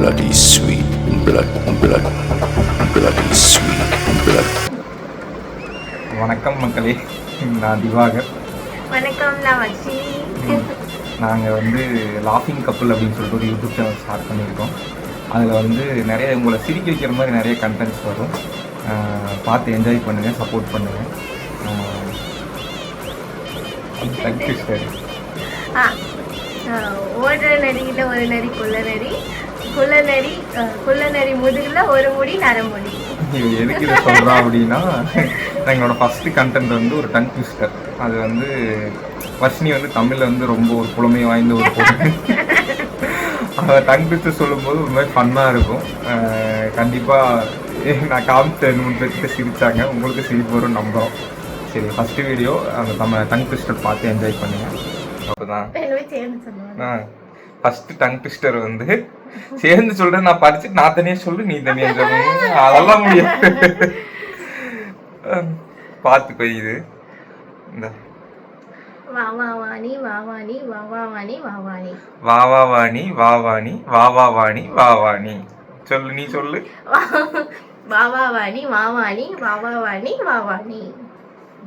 bloody sweet, bloody sweet, blood. வணக்கம் மக்களே, நான் திவாகர். வணக்கம், நான் வர்ஷினி. நாங்கள் லாஃபிங் கப்புள் அப்படின்னு சொல்லிட்டு ஒரு யூடியூப் சேனல் ஸ்டார்ட் பண்ணியிருக்கோம். அதில் நிறைய உங்களை சிரிக்க வைக்கிற மாதிரி நிறைய கண்டென்ட்ஸ் வரும். பார்த்து என்ஜாய் பண்ணுங்கள், சப்போர்ட் பண்ணுங்கள். Thank you sir. ஓடுற நரியில் ஒரு நரி குள்ள நரி முதுகில் ஒரு முடி நரமுடி. எதுக்கு இதை சொல்கிறோம் அப்படின்னா, எங்களோட ஃபஸ்ட்டு கண்டென்ட் ஒரு டங் ட்விஸ்டர். அது வர்ஷினி தமிழில் ரொம்ப ஒரு புலமை வாய்ந்த ஒரு பொண்ணு. அதை டங் ட்விஸ்டர் சொல்லும்போது ஒரு மாதிரி ஃபன்னாக இருக்கும். கண்டிப்பாக நான் காமிச்ச 2-3 பேர்கிட்ட சிரித்தாங்க. உங்களுக்கு சிரிப்பு வரும் நம்புகிறோம். சரி, ஃபஸ்ட்டு வீடியோ அந்த டங் ட்விஸ்டர் பார்த்து என்ஜாய் பண்ணுங்கள். அப்போதான் ஃபஸ்ட்டு டங் ட்விஸ்டர் சேர்ந்து சொல்கிறேன். நான் படிச்சுட்டு நான் தனியாக சொல்லு, நீ தனியாக சொல்லு, அதெல்லாம் முடியாது. பார்த்துக்கோ. இது இந்த வாவாவாணி வாவாணி வாவாவாணி வாவாணி வாவாவாணி வாவாணி வாவாவாணி வாவாணி சொல்லு, நீ சொல்லு. வாவாவாணி வாவாணி வாவாவாணி வாவாணி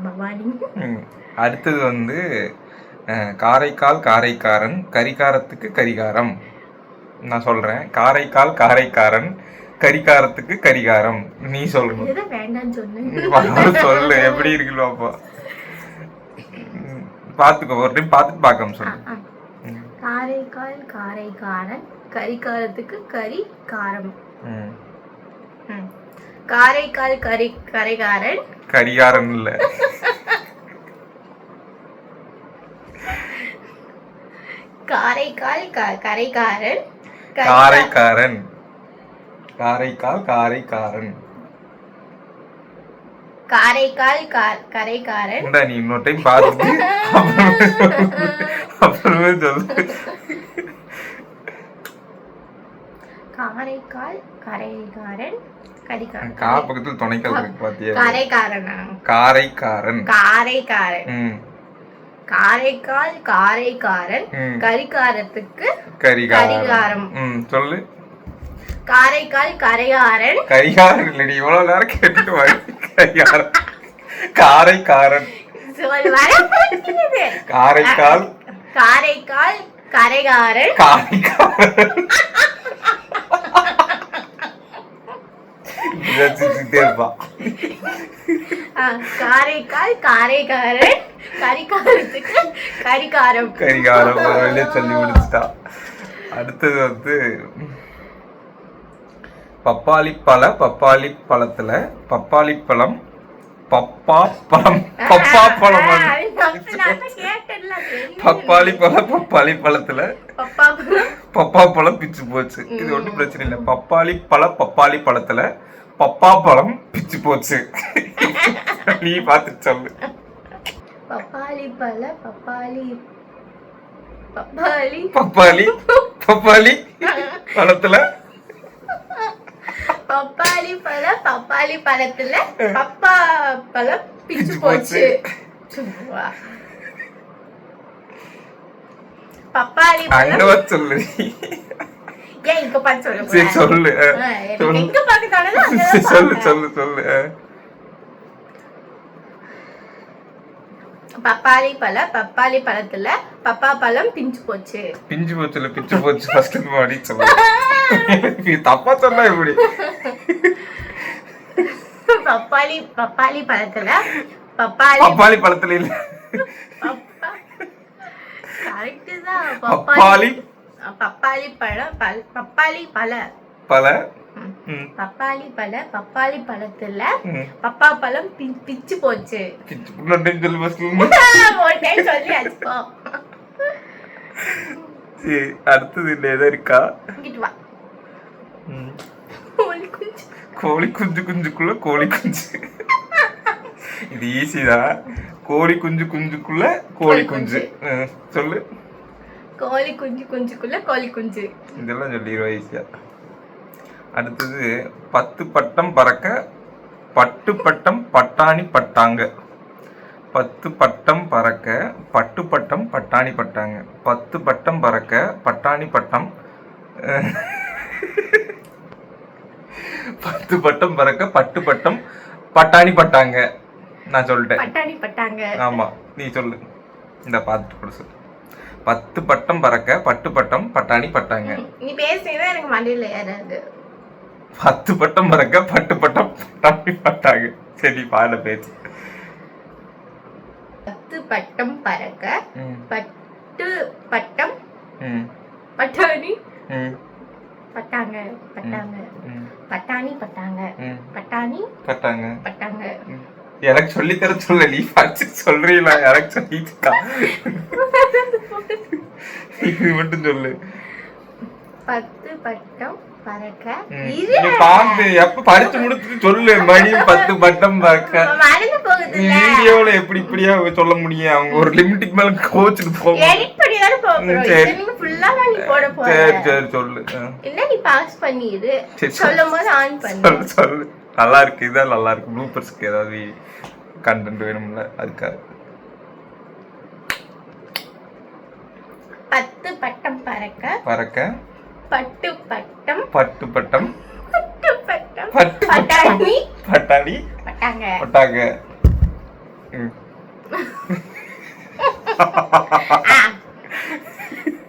பவானி. அடுத்தது காரைக்கால் காரைக்காரன் கரிகாரத்துக்கு கரிகாரம். நான் சொல்றேன், காரைக்கால் காரைக்காரன் கரிகாரத்துக்கு கரிகாரம். நீ சொல்லணும். சொல்லு, எப்படி இருக்குல்ல. அப்போ பாத்துக்கோ, ஒரு டைம் பார்த்துட்டு பார்க்காம சொல்லு. காரைக்கால் காரைக்காரன் கரிகாரத்துக்கு கரிகாரம். காரைக்கால் கரிகாரன் கரிகாரன் இல்ல, காரைக்கால் கரைக்காரன் காரைக்காரன் காரைக்கால் காரைக்காரன் காரைக்கால் கரைக்காரன். நீ இன்னொரு டைம் பார்த்துட்டு அப்புறமே சொல்லு. காரைக்கால் கரைக்காரன் கரிகாரன். கா பக்கத்தில் துணைக்கால் இருக்கு பாத்தியா? கரைக்காரனா? காரைக்காரன் காரைக்காரன். காரைக்கால் காரைக்காரன் கரிகாரத்துக்கு கரிகாரம். சொல்லு. காரைக்கால் கரைகாரன் கரிகாரன் இல்லடி, இவ்வளவு நேரம் கேட்டுட்டு வர. கரிகாரன் காரைக்காரன் காரைக்கால் காரைக்கால் கரைகாரன் காரைக்காரன். காரைக்கால் காரைக்காரன் கரிகாரத்துக்கு கரிகாரம். கரிகாரம் சொல்லி முடிச்சுட்டா. அடுத்தது பப்பாளி பழத்துல பப்பாளி பழம் பப்பாப்பழம் பப்பாளி பழத்துல பப்பாப்பழம் பிச்சு போச்சு. இது ஒன்றும் பிரச்சனை இல்லை. பப்பாளி பழத்துல பப்பாப்பழம் பிச்சு போச்சு. நீ பார்த்து சொல்லு. பப்பாளி பப்பாளி பழத்துல பப்பாளி பழத்துல பப்பா பழம் பிச்சு போச்சு. பப்பாளி பழம் சொல்லு. ஏன் இங்க பார்த்து சொல்லு. சொல்லு எங்க பார்த்து சொல்லு. பப்பாளி பழத்துல பப்பா பழம் பிஞ்சு போச்சு. பிஞ்சு போச்சு. ஃபர்ஸ்ட் மாடி சொல்லு. தப்பா சொன்னா எப்படி? பப்பாளி பழத்துல பப்பாளி பழத்துல இல்ல, கரெக்ட் தான். பப்பாளி பழத்துல பப்பா பழம் பிச்சு போச்சு. அடுத்தது எதோ இருக்கா? கோழி குஞ்சுக்குள்ள கோழி குஞ்சு. இது ஈஸிதான். கோழி குஞ்சுக்குள்ள கோழி குஞ்சு. சொல்லு. கோழி குஞ்சுக்குள்ள கோழி குஞ்சு. இதெல்லாம் சொல்லிடுவா ஈஸியா. அடுத்தது 10 பட்டம் பறக்க பட்டு பட்டம் பட்டாணி பட்டாங்க. 10 பட்டம் பறக்க பட்டு பட்டம் பட்டாணி பட்டாங்க. 10 பட்டம் பறக்க பட்டாணி பட்டம் 10 பட்டம் பறக்க பட்டு பட்டம் பட்டாணி பட்டாங்க. நான் சொல்லிட்டேன். பட்டாணி பட்டாங்க. ஆமா, நீ சொல்லு. இந்த பார்த்துட்டு கூட சொல்லு. 10 பட்டம் பறக்க பட்டு பட்டம் பட்டாணி பட்டாங்க. நீ பேசுனீங்கன்னா எனக்கு மண்டையில ஏறாது. 10 பட்டம் பறக்க பட்டு பட்டம் பட்டாணி பட்டாங்க. சரி, பாட பேச்சு. 10 பட்டம் பறக்க பட்டு பட்டம் பட்டாணி பட்டாங்க. பட்டாங்க பட்டாணி பட்டாங்க. பட்டாணி பட்டாங்க பட்டாங்க. எனக்கு சொல்லி தர சொல்ல, நீ படிச்சு சொல்றீங்களா? எனக்கு சொல்லிட்டு இது மட்டும் சொல்லு. 10 பட்டம் பறக்க பாத்து எப்ப படிச்சு முடிச்சுட்டு சொல்லு. மணி 10 பட்டம் பறக்க. மறந்து போகுது. வீடியோல எப்படி இப்படியா சொல்ல முடியும்? அவங்க ஒரு லிமிட்டுக்கு மேல கோச்சுட்டு போவாங்க. எடிட் பண்ணி தான போறோம். நீ ஃபுல்லா நீ போட போற. சரி சரி சொல்லு. இல்ல நீ பாஸ் பண்ணிடு. சொல்லும்போது ஆன் பண்ணு. சொல்லு சொல்லு. நல்லா இருக்கு, இதான் நல்லா இருக்கு. ப்ளூபர்ஸ்க்கு ஏதாவது கண்டென்ட் வேணும்ல, அதுக்காக. 10 பட்டம் பறக்க பறக்க பட்டு பட்டம் பட்டு பட்டம் பட்டு பட்டம் பட்டு பட்டாணி பட்டாணி பட்டாங்க பட்டாங்க.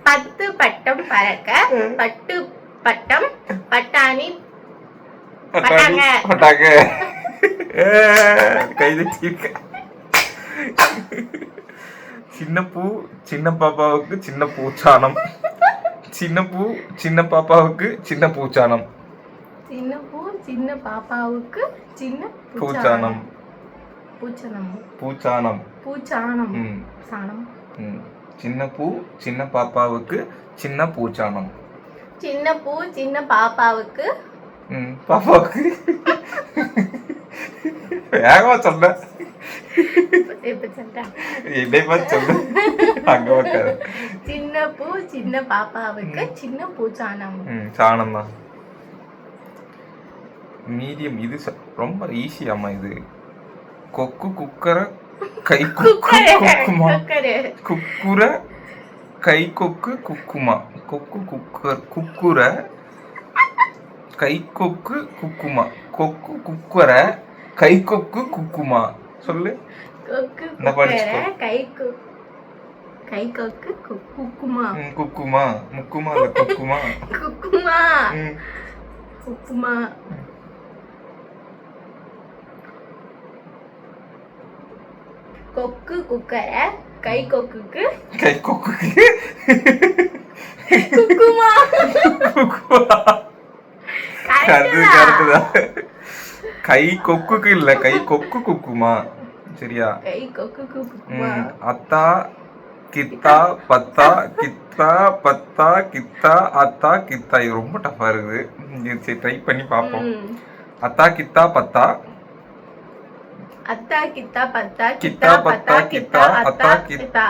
10 பட்டம் பறக்க பட்டு பட்டம் பட்டாணி பட்டாங்க பட்டாங்க. கைதச்சிருக்க. சின்ன பூ சின்ன பாப்பாவுக்கு சின்ன பூச்சானம். சின்ன பூ சின்ன பாப்பாவுக்கு சின்ன பூச்சானம். சின்ன பூ சின்ன பாப்பாவுக்கு சின்ன பூச்சானம். பூச்சானம் பூச்சானம் பூச்சானம் சானம். சின்ன பூ சின்ன பாப்பாவுக்கு சின்ன பூச்சானம். சின்ன பூ சின்ன பாப்பாவுக்கு பாப்பாவுக்கு வேகமா சொல்ல. சின்ன பூ சின்ன பாப்பாவுக்கு சின்ன பூச்சானம். சாணம் தான். மீடியம். இது ரொம்ப ஈஸியாமா. இது கொக்கு குக்கர கை கொக்கு குக்குமா. குக்குர கை கொக்கு குக்குமா. கொக்கு குக்கர் குக்குர கை கொக்கு குக்குமா. கொக்கு குக்கர கை கொக்கு குக்குமா. சொல்லு. கொக்கு குக்கர கை கை கொக்கு குக்குமா. குக்குமா முக்குமா இல்ல குக்குமா. குக்குமா குக்குமா. கொக்கு குக்கர கை கொக்குக்கு கை கொக்குக்கு குக்குமா. கை கொக்குக்கு இல்ல, கை கொக்கு குக்குமா. சரியா? கை கொக்குக்கு குக்குமா. அத்தா கித்தா பத்தா கித்தா பத்தா கித்தா அத்தா கித்தா. இது ரொம்ப டஃபா இருக்குது. சரி, ட்ரை பண்ணி பார்ப்போம். அத்தா கித்தா பத்தா அத்தா கித்தா பத்தா கித்தா பத்தா கித்தா அத்தா கித்தா.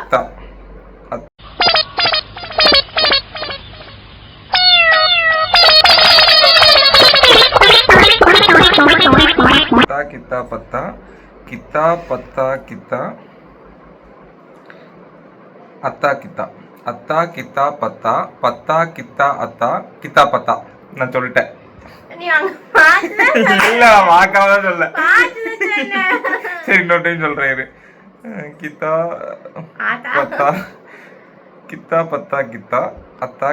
அத்தா கித்தா பத்தா கித்தா பத்தா கித்தா அத்தா கித்தா. அத்தா கித்தா பத்தா பத்தா கித்தா அத்தா கித்தா பத்தா. நான் சொல்லிட்டேன். இல்ல வாக்காம சொல்ல. சரி, இன்னொரு டைம் சொல்றேன். கித்தா பத்தா கித்தா பத்தா கித்தா அத்தா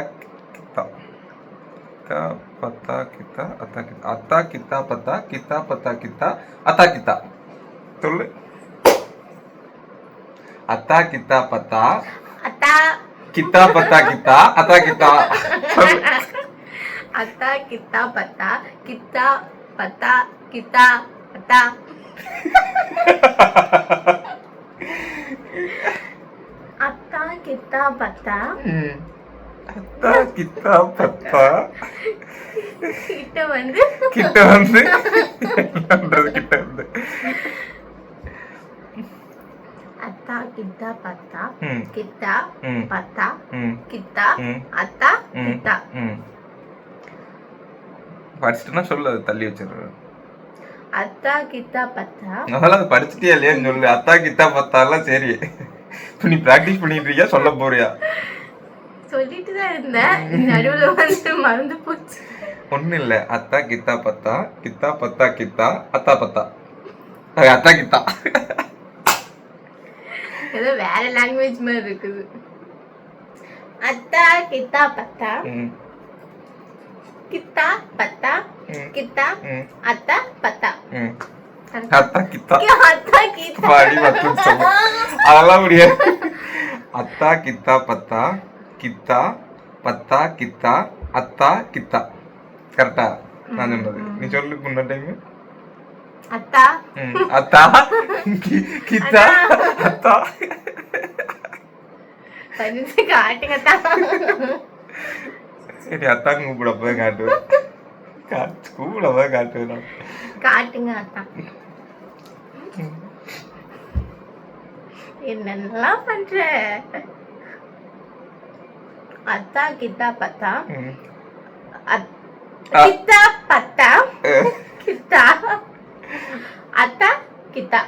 கித்தா. கித்தா பத்தா கித்தா அத்தா கித்தா. அத்தா கித்தா பத்தா கித்தா பத்தா கித்தா அத்தா கித்தா. சொல்லு. அத்தா கித்தா பத்தா அத்தா கித்தா பத்தா கித்தா அத்தா கித்தா. அத்தா கித்தா பத்தா கித்தா பத்தா கித்தா அத்தா. அத்தா கித்தா பத்தா அத்தா கித்தா பத்தா. கிட்ட வந்து கிட்ட வந்து கிட்ட வந்து அத்தா கித்தா பத்தா கித்தா பத்தா கித்தா அத்தா கித்தா. படிச்சுட்டுனா சொல்லு, அது தள்ளி வச்சிடுறேன். அத்தா கித்தா பத்தா. அதெல்லாம் அது படிச்சுட்டே இல்லையான்னு சொல்லு. அத்தா கித்தா பத்தாலாம் சரி. நீ பிராக்டிஸ் பண்ணிட்டு இருக்கியா, சொல்ல போறியா? சொல்லிட்டு தான் இருந்தேன், நடுவுல வந்து மறந்து போச்சு. ஒன்றும் இல்லை. அத்தா கித்தா பத்தா, கித்தா பத்தா கித்தா, அத்தா பத்தா. அத்தா கித்தா. ஏதோ வேற லாங்குவேஜ் மாதிரி இருக்குது. அத்தா கித்தா பத்தா, கித்தா பத்தா, கித்தா அத்தா பத்தா. அத்தா கித்தா. அத்தா கித்தா. பாடி மட்டும் சொல்லு. அதெல்லாம் முடியாது. அத்தா கித்தா பத்தா, கித்தா பத்தா கித்தா, அத்தா கித்தா. கரெக்டா? நான் சொன்னது நீ சொல்லு முன்ன டைம். அத்தா அத்தா கித்தா அத்தா. காட்டுங்கத்தா. சரி அத்தாங்க கூப்பிட போய் காட்டுவேன். கூப்பிட போய் காட்டுவேன். காட்டுங்க அத்தா. என்னென்னலாம் பண்ற? அத்தா கித்தா பத்தா, கித்தா பத்தா, கித்தா அத்தா கித்தா.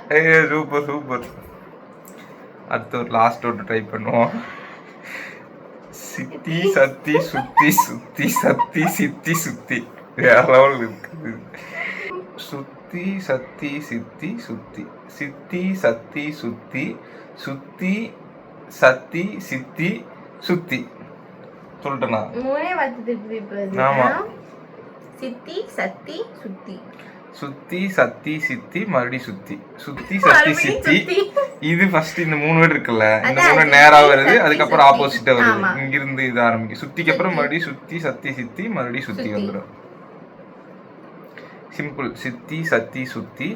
Super super. அடுத்து ஒரு லாஸ்ட் ஒரு ட்ரை பண்ணுவோம். சித்தி சத்தி சுத்தி சுத்தி சத்தி சித்தி சுத்தி. வேற லெவல் இருக்குது. சுத்தி சத்தி சித்தி சுத்தி, சித்தி சத்தி சுத்தி, சுத்தி சத்தி சித்தி சுத்தி. சொல்லிட்டேனா? மூணே வார்த்தை. ஆமா. சித்தி சத்தி சுத்தி, சுத்தி சத்தி சித்தி மறுபடி சுத்தி, சுத்தி சத்தி சித்தி. இது ஃபர்ஸ்ட் இந்த 3 வேர்ட் இருக்குல்ல, இந்த 3 நேரா வருது, அதுக்கப்புறம் ஆப்போசிட்டா வருது. இங்கிருந்து இது ஆரம்பிக்கும். சுத்திக்கு அப்புறம் மறுபடியும் சுத்தி சத்தி சித்தி மறுபடியும் சுத்தி வந்துடும். சிம்பிள். சித்தி சத்தி சுத்தி,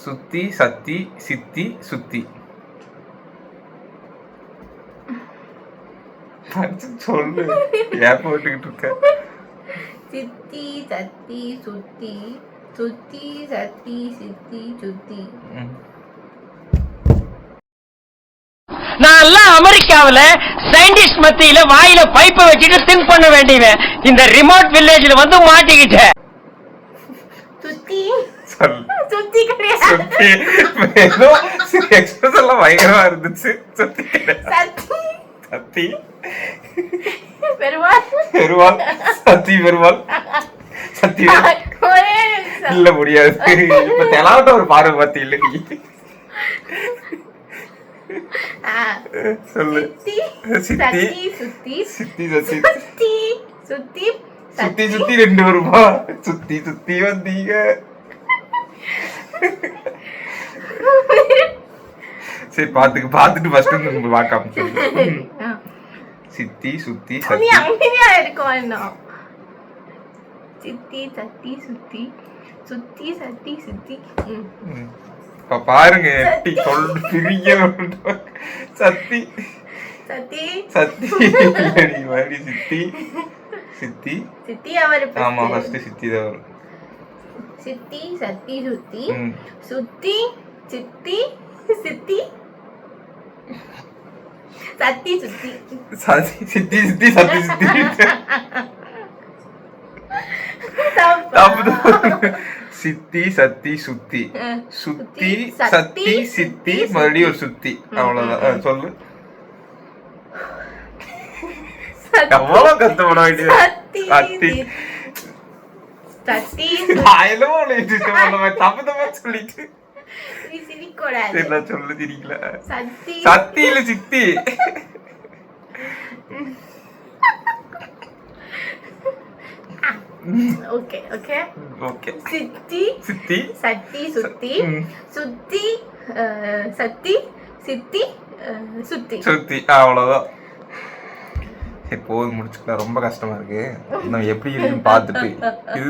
சுத்தி சத்தி சித்தி சுத்தி. சொல்லு. ஏன் போட்டுக்கிட்டு இருக்க? சித்தி சத்தி சுத்தி, சுத்தி சத்தி சித்தி சுத்தி. நான் எல்லாம் அமெரிக்காவில சயின்டிஸ்ட் மத்தியில வாயில பைப்பை வச்சுட்டு திங்க் பண்ண வேண்டியவன். இந்த ரிமோட் வில்லேஜ்ல வந்து மாட்டிக்கிட்டேன். சுத்தி சொல்லு. சுத்தி கிடையாது. சுத்தி ஏதோ எக்ஸ்பிரஸ் எல்லாம் பயங்கரமா இருந்துச்சு. சுத்தி கிடையாது. சத்தி சத்தி பெருமாள். பெருமாள். சத்தி பெருமாள். சத்தி ஒரே நிமிஷம். இல்ல முடியாது. இப்ப தெலாவட்ட ஒரு பார்வை பத்தி இல்ல நீ. சொல்லு. சித்தி சித்தி சத்தி சுத்தி, சித்தி சத்தி சுத்தி சுத்தி சுத்தி சுத்தி 2 வருமா? சுத்தி சுத்தி வந்தீங்க. சரி பாத்துட்டு ஃபர்ஸ்ட் பார்க்காம சொல்லு. சித்தி சுத்தி நீ சத்தி. அமைதியா இருக்கும் இன்னும். சித்தி சத்தி சுத்தி, சுத்தி சத்தி சுத்தி. இப்ப பாருங்க எட்டி சொல்லு. பிரிய சத்தி சத்தி சத்தி மறுபடி சித்தி சித்தி. சித்தி அவர் ஆமா ஃபர்ஸ்ட் சித்தி தான் வரும். சித்தி சத்தி சுத்தி, சுத்தி சித்தி சித்தி சத்தி சுத்தி. சித்தி சித்தி சத்தி சித்தி. சித்தி சத்தி சுத்தி, சுத்தி சத்தி சித்தி மறுபடியும் ஒரு சுத்தி. அவ்வளவுதான். சொல்லு. எவ்வளவு கஷ்டப்பட வேண்டியது. சத்தி சத்தி தப்பு சொல்லிட்டு சொல்லு. திரிக்கல. சத்தியில சித்தி. Okay okay okay. சித்தி சித்தி சத்தி சுத்தி, சுத்தி சத்தி சித்தி சுத்தி சுத்தி. அவ்வளவுதான். சரி போதும் முடிச்சுக்கலாம். ரொம்ப கஷ்டமா இருக்கு. நம்ம எப்படி இருக்குன்னு பார்த்துட்டு இது